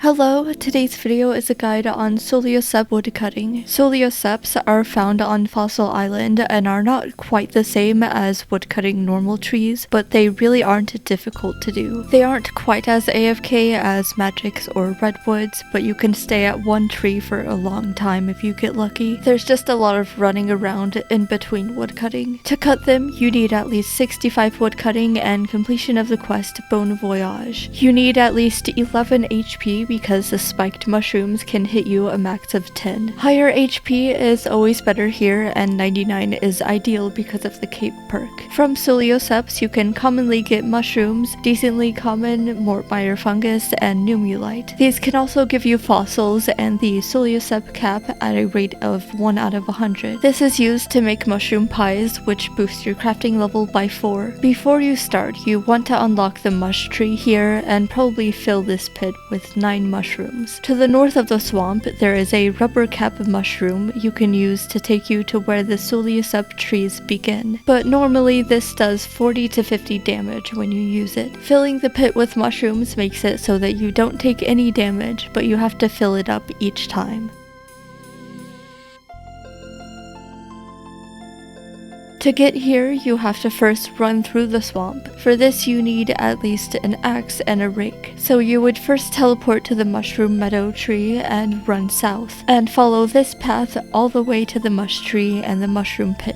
Hello, today's video is a guide on Sulliusceps woodcutting. Sulliusceps are found on Fossil Island and are not quite the same as woodcutting normal trees, but they really aren't difficult to do. They aren't quite as AFK as magics or redwoods, but you can stay at one tree for a long time if you get lucky. There's just a lot of running around in between woodcutting. To cut them, you need at least 65 woodcutting and completion of the quest Bon Voyage. You need at least 11 HP because the spiked mushrooms can hit you a max of 10. Higher HP is always better here, and 99 is ideal because of the cape perk. From Sulliusceps, you can commonly get mushrooms, decently common, mortmire fungus, and numulite. These can also give you fossils and the Sulliusceps cap at a rate of 1 out of 100. This is used to make mushroom pies, which boost your crafting level by 4. Before you start, you want to unlock the mush tree here and probably fill this pit with 9 mushrooms. To the north of the swamp, there is a rubber cap mushroom you can use to take you to where the Sulliusceps trees begin, but normally this does 40 to 50 damage when you use it. Filling the pit with mushrooms makes it so that you don't take any damage, but you have to fill it up each time. To get here, you have to first run through the swamp. For this, you need at least an axe and a rake. So you would first teleport to the mushroom meadow tree and run south, and follow this path all the way to the mush tree and the mushroom pit.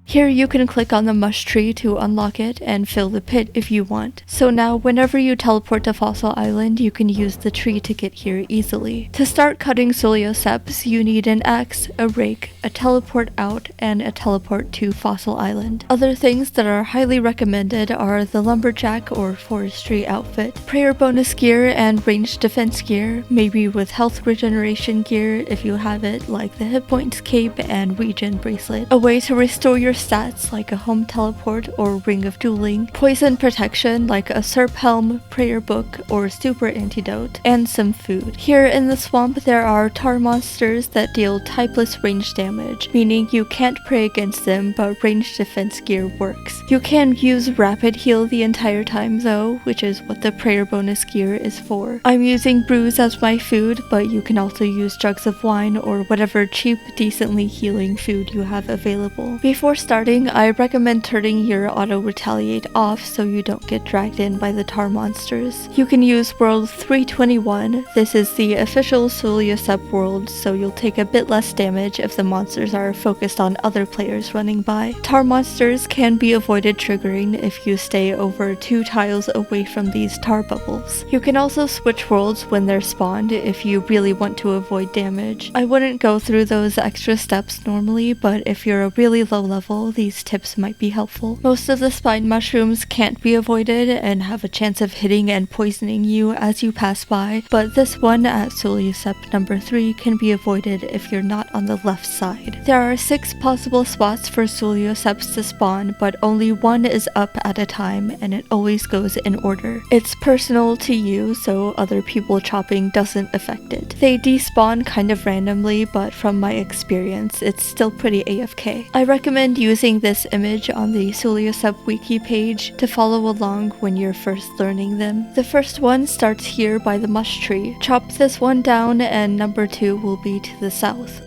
Here you can click on the mush tree to unlock it and fill the pit if you want. So now whenever you teleport to Fossil Island, you can use the tree to get here easily. To start cutting Sulliusceps, you need an axe, a rake, a teleport out, and a teleport to Fossil Island. Other things that are highly recommended are the lumberjack or forestry outfit, prayer bonus gear and ranged defense gear, maybe with health regeneration gear if you have it, like the hit points cape and regen bracelet, a way to restore your stats like a home teleport or ring of dueling, poison protection like a serp helm, prayer book, or super antidote, and some food. Here in the swamp there are tar monsters that deal typeless range damage, meaning you can't pray against them, but ranged defense gear works. You can use rapid heal the entire time though, which is what the prayer bonus gear is for. I'm using brews as my food, but you can also use jugs of wine or whatever cheap, decently healing food you have available. Before starting, I recommend turning your auto retaliate off so you don't get dragged in by the tar monsters. You can use world 321. This is the official Sulliusceps world, so you'll take a bit less damage if the monsters are focused on other players running by. Tar monsters can be avoided triggering if you stay over 2 tiles away from these tar bubbles. You can also switch worlds when they're spawned if you really want to avoid damage. I wouldn't go through those extra steps normally, but if you're a really low level, these tips might be helpful. Most of the spine mushrooms can't be avoided and have a chance of hitting and poisoning you as you pass by, but this one at Sulliusceps number 3 can be avoided if you're not on the left side. There are 6 possible spots for Sulliusceps to spawn, but only one is up at a time, and it always goes in order. It's personal to you, so other people chopping doesn't affect it. They despawn kind of randomly, but from my experience, it's still pretty AFK. I recommend using this image on the Sulliusceps wiki page to follow along when you're first learning them. The first one starts here by the mush tree. Chop this one down and number 2 will be to the south.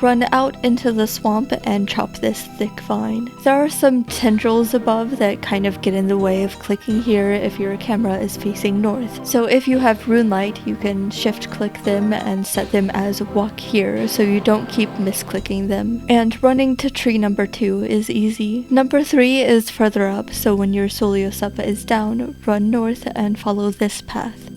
Run out into the swamp and chop this thick vine. There are some tendrils above that kind of get in the way of clicking here if your camera is facing north. So if you have runelight, you can shift click them and set them as walk here so you don't keep misclicking them. And running to tree number 2 is easy. Number 3 is further up, so when your Sulliusceps is down, run north and follow this path.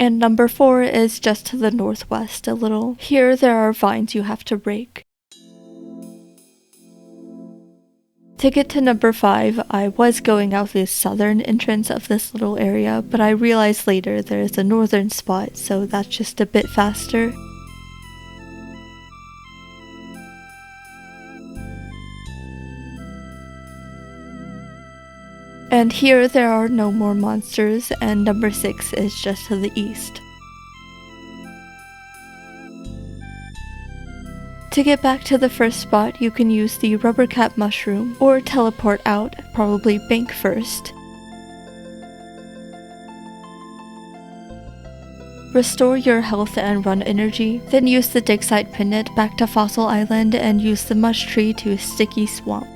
and number 4 is just to the northwest a little. Here there are vines you have to rake. To get to number 5, I was going out the southern entrance of this little area, but I realized later there is a northern spot, so that's just a bit faster. And here there are no more monsters, and number 6 is just to the east. To get back to the first spot, you can use the rubber cap mushroom, or teleport out, probably bank first. Restore your health and run energy, then use the dig site pennant back to Fossil Island and use the mush tree to Sticky Swamp.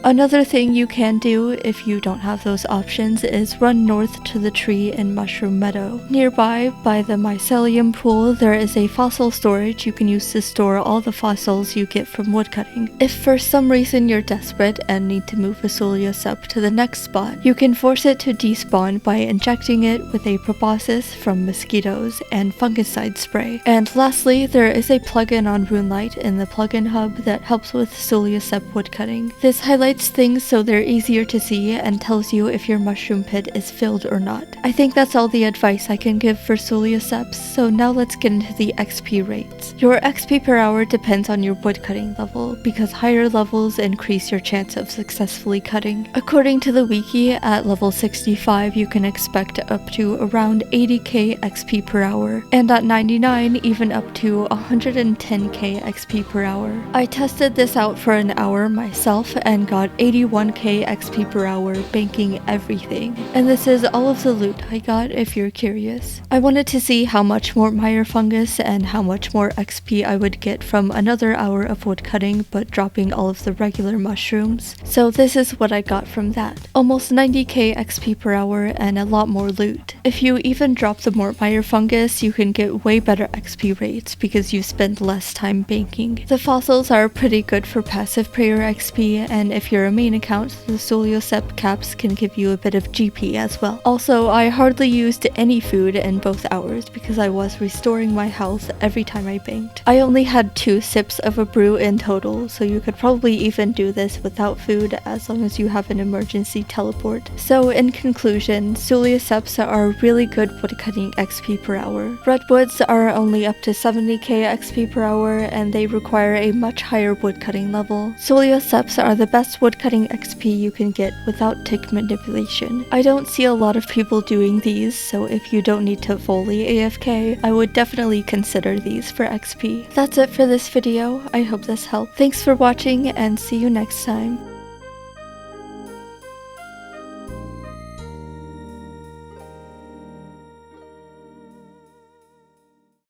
Another thing you can do if you don't have those options is run north to the tree in Mushroom Meadow. Nearby, by the mycelium pool, there is a fossil storage you can use to store all the fossils you get from woodcutting. If for some reason you're desperate and need to move a Sulliusceps to the next spot, you can force it to despawn by injecting it with a proboscis from mosquitoes and fungicide spray. And lastly, there is a plugin on RuneLite in the plugin hub that helps with Sulliusceps woodcutting. This highlights things so they're easier to see and tells you if your mushroom pit is filled or not. I think that's all the advice I can give for Sulliusceps, so now let's get into the XP rates. Your XP per hour depends on your woodcutting level, because higher levels increase your chance of successfully cutting. According to the wiki, at level 65 you can expect up to around 80k XP per hour, and at 99 even up to 110k XP per hour. I tested this out for an hour myself and got 81k XP per hour banking everything, and this is all of the loot I got if you're curious. I wanted to see how much more mire fungus and how much more XP I would get from another hour of woodcutting but dropping all of the regular mushrooms, so this is what I got from that. Almost 90k XP per hour and a lot more loot. If you even drop the more mire fungus, you can get way better XP rates because you spend less time banking. The fossils are pretty good for passive prayer XP, and if you're a main account, the Sulliusceps caps can give you a bit of GP as well. Also, I hardly used any food in both hours because I was restoring my health every time I banked. I only had 2 sips of a brew in total, so you could probably even do this without food as long as you have an emergency teleport. So in conclusion, Sulliusceps are really good woodcutting XP per hour. Redwoods are only up to 70k XP per hour and they require a much higher woodcutting level. Sulliusceps are the best woodcutting XP you can get without tick manipulation. I don't see a lot of people doing these, so if you don't need to fully AFK, I would definitely consider these for XP. That's it for this video. I hope this helped. Thanks for watching and see you next time.